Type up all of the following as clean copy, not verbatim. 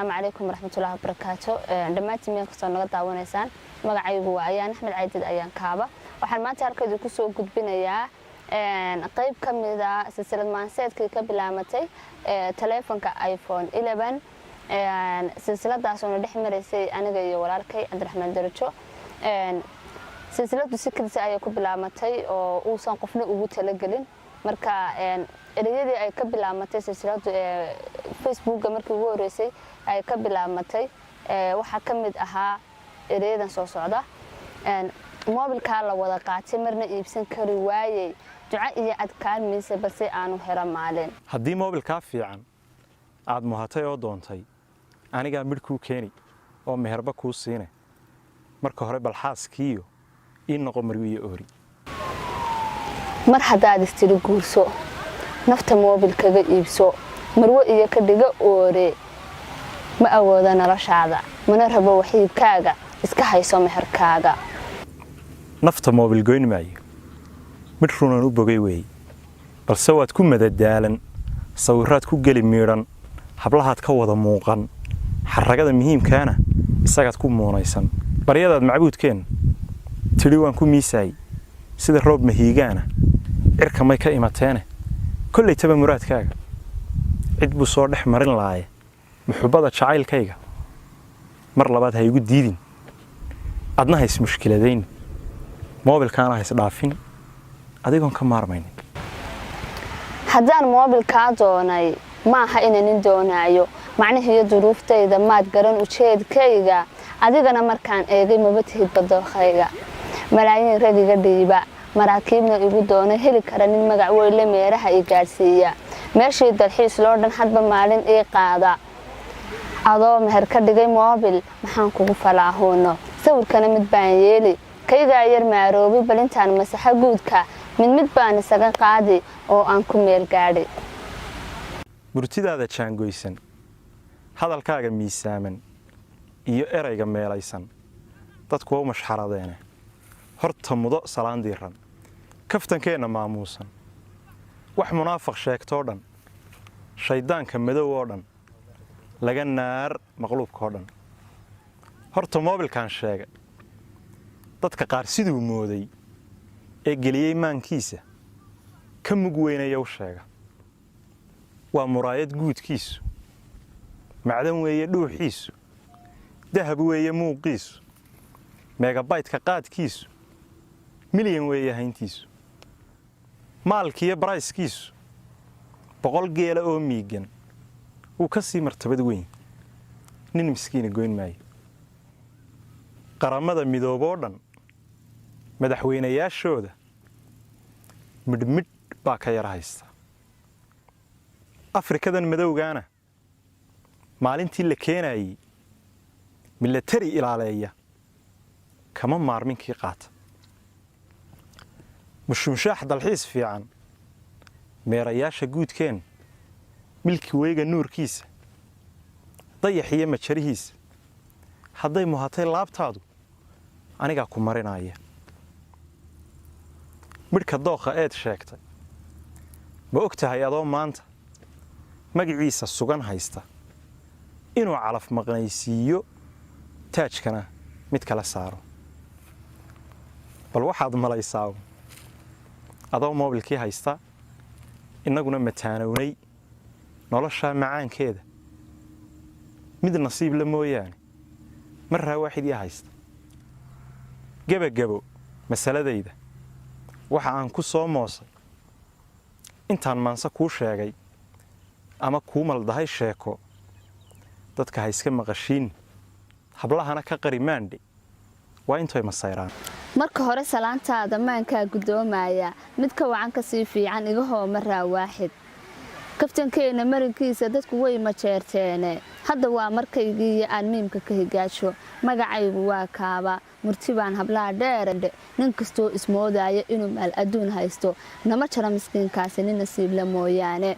السلام عليكم ورحمة الله وبركاته. دمانتي مين كسر نقطة ونسان مقعي هو أيان أحمد عيد أيان كعبة وحرمات هالكذا كسو قد بنيا قريب كم إذا سلسلة مانسات كي قبل عامتي تليفون كآيفون 11 سلسلة داسون دحين مرسي أنا جاي ورالكي عبد الرحمن درجو سلسلة بسكت أي قبل عامتي وصان قفنا وجود تلقلين مركا erayadii ay ka bilaamatay silsilada Facebook markii ugu horeysay ay ka bilaamatay waxa kamid ahaa erayadan soo socda mobilka la wada qaatay marna iibsan kari waayay duca iyo adkaan mise balse aanu hera maalin haddii mobilka fiican aad muhatay oo doontay aniga midkuu keeni oo meherba ku siinay marka hore bal xaaskiyo in noqo marwiye oori mar hadaad istiri guurso nafta mobilkaga iibso marwo iyo ka dhiga oore ma awooda noloshaada mana rabo waxiibkaaga iska hayso meherkaaga nafta mobil goyn maayo mid runan u bogay weey balse waad ku madadaalan sawiraad ku gali miiran hablahaad ka wada muuqan xaragada muhiimkaana isagaad ku muunaysan baryadaad macbuudkeen tiri waan ku miisay sida roob mahiigaana cirka may ka imateene كل تبى مراد كاغا عد بو soo dhex marin laay muxubada jacaylkayga mar labaad hay ugu diidin adna hays mushkiladeyn mobilkaana hays dhaafin adigoon ka maarmayn hadaan mobilka doonay ma aha inaan doonayo macnaheedu duruuftayda maad garan u jeedkayga adigana markaan eegay mabatihid badookhayga malaayiin ragiga dhiiba maraakiibna igu doonay heli kara nin magac weyn la meeraha ay gaarsiiya meeshii dalxiis loo dhan hadba maalin ee qaada adoo meher ka dhigay mobil maxaan kugu falaahono sawirkana mid baan yeeli kayga yar maaroobi balintaan masaxa guudka mid baan isaga qaadi oo aan ku meel gaadhay burtidaada jaangoysan hadalkaaga miisaaman iyo erayga meelaysan dadku waa mashxaradeena horta mudo salaan diiran kaftankeena maamuusan wax munaafiq sheegtoo dhan shaydaanka madow oo dhan laga naar maqluubka oo dhan horta mobilkan sheega dadka qaar siduu mooday ee geliyay maankiisa ka mug weynaya u sheega waa muraayad guudkiisu macdan weeye dhuuxiisu dahab weeye muuqiisu megabyte-ka qaadkiisu milyan weeye hayntiisu maalkiiyo barayskiisu 100 geela oo miigan uu ka sii martabad weyn nin miskiin goyn maayo qaramada midoobo dhan madaxweynayaashooda midmid baa ka yar haysta afrikadan madowgaana maalintii la keenayay military ilaaleeya kama maarminkii qaata mushumshaax dalxiis fiican meerayaasha guudkeen milki weyga nuurkiisa dayaxiyo majarihiisa hadday muhatay laabtaadu aniga ku marinaya midka dooqa eed sheegtay ma ogtahay adoo maanta magaciisa sugan haysta inuu calaf maqnaysiiyo taajkana mid kala saaro bal waxaad malaysaa adoo mobilkii haysta inaguna mataanownay nolosha macaankeeda mid nasiib la mooyaan marra waaxid haysta gabagabo masaladayda waxa aan ku soo moosay intaan maansa ku sheegay ama ku maldahay sheeko dadka hayska maqashiin hablahana ka qarimaandhe waa intay masayraan marka hore salaantaada maanka gudoomaya mid ka wacan ka sii fiican iga hoomara waaxid kaftankeena marinkiisa dadku way ma jeerteene hadda waa markaygii aan miimka ka higaajo magacaygu waa kaaba murti baan hablaha dheerande nin kastoo ismoodaya inuu maal adduun haysto nama jara miskiinkaasi nin nasiib la mooyaane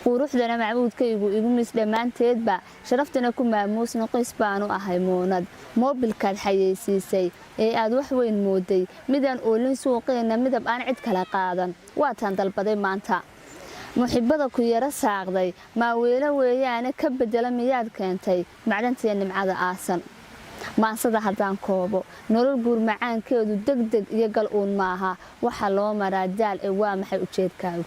quruxdana macbuudkaygu igu mis dhamaanteedba sharaftana ku maamuus noqis baanu ahay muunad mobilkaad xayeysiisay ee aad wax weyn mooday midaan oolin suuqeena midab aan cid kala qaadan waa tan dalbaday maanta muxibbada ku yara saaqday maa weelo weeyaane ka bedela miyaad keentay macdantiya nimcada aasan maansada haddaan koobo nolol guur macaankeedu degdeg iyo gal uun maaha waxa loo maraa daal ee waa maxay ujeedkaagu